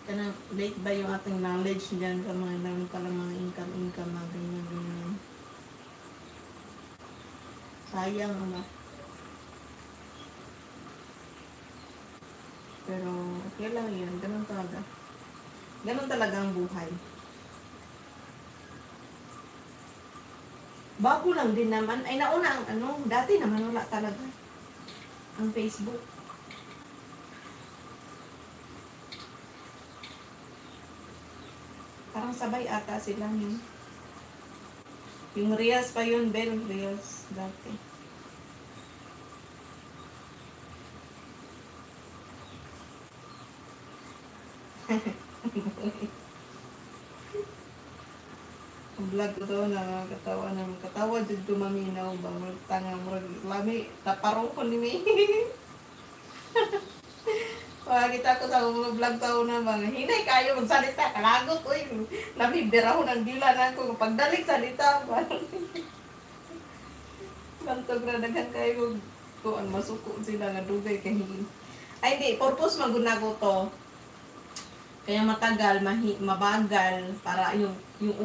Kana late ba yung ating knowledge dyan sa mga meron ka lang mga income na ganyan. Sayang ano. Pero okay lang yun. Ganun talaga. Ganun talaga ang buhay. Bago lang din naman. Ay nauna ang ano. Dati naman wala talaga. Ang Facebook. Parang sabay ata sila yun. Yung Reels pa yun, Ben. Reels dati. Ang vlog ko to na katawa dyan tumaminaw ba tanga mo lami taparo ko ni mi. Kita ko sa mga vlog tao na mga hinay kayo magsalita kalagot oy labi bira ko ng dila na ko pagdalik salita bantog na daghan kayo ko ang masuko sila nga dugay kay ay di purpose maguna ko to. Kaya matagal, mabagal, para yung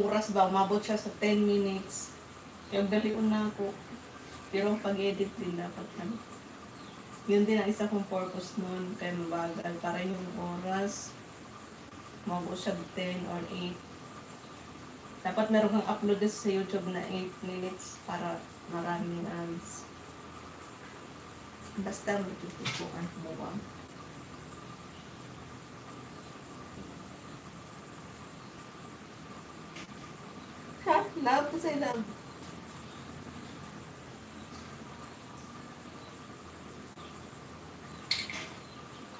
oras ba, umabot siya sa 10 minutes. Kaya daliun na ako. Pero pag-edit din dapat ano. Yun din ang isa kong purpose nun, kaya mabagal. Para yung oras, umabot siya 10 or 8. Dapat meron kang upload sa YouTube na 8 minutes para maraming ads. Basta matutupuan mo ba? Ha? Love to say love.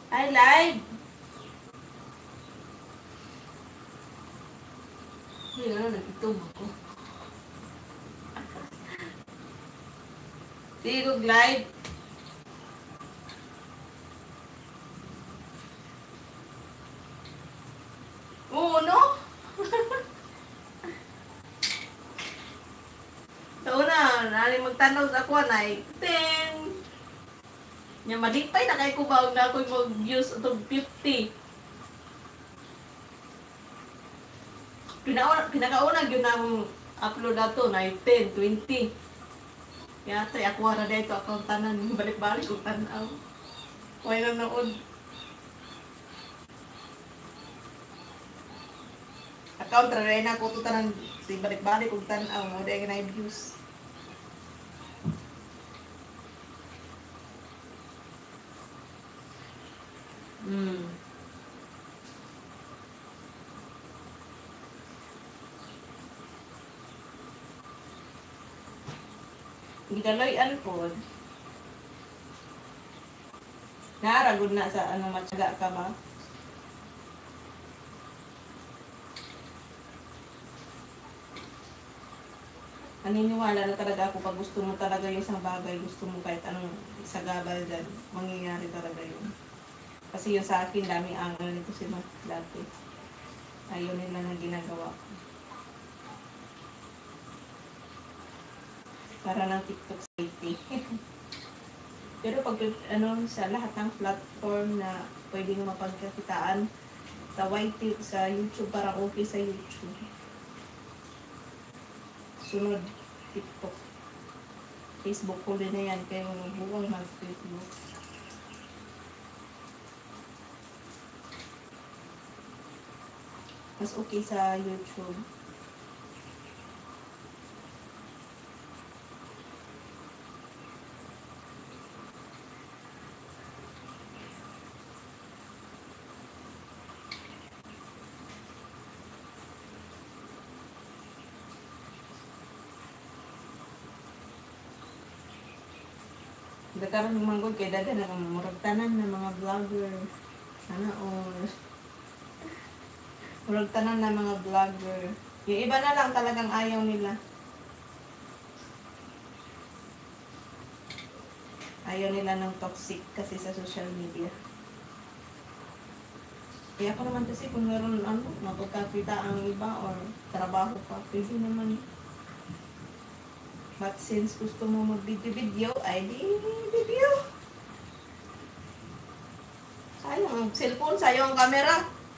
I live. Hindi na, nagitog ako. Tigog live. Oo, no? So una, nali magtanaw sa ako na 10. Nya malipay na kay kubaw na ako mag-use itong 50. Pinakauna yun ang upload na to na 10, 20. Kaya tayo ako na dito akong tanan. Balik-balik kong tanaw. Huwag na noon. Account rin na ko ito tanan. Si balik-balik kong tanaw. Huwag na yung views. Gidaloy-an po. Naaragod na sa ano matyaga ka ba? Naniniwala na talaga ako pag gusto mo talaga yung isang bagay, gusto mo kahit anong isagabal dyan, mangyayari talaga yun. Kasi yung sa akin, daming angle nito si Matt dati. Ayaw nila na ginagawa ko. Para ng TikTok safety. Pero pag ano, sa lahat ng platform na pwede mo mapagkakitaan, sa YT, sa YouTube, parang okay sa YouTube. Sunod, TikTok. Facebook ko din na yan, kaya buwang mag-Facebook. Mas okay sa YouTube. Nagkaroon ng manggod kay daga na muragtanan ng mga vlogger. Sana all. Muragtanan ng mga vlogger. Yung iba na lang talagang ayaw nila. Ayaw nila ng toxic kasi sa social media. Kaya ako naman kasi kung meron ano, mapagkakita ang iba or trabaho pa, pwede naman. But since gusto mo mag-video, ay di video. Sayang ang cellphone, sayang ang camera.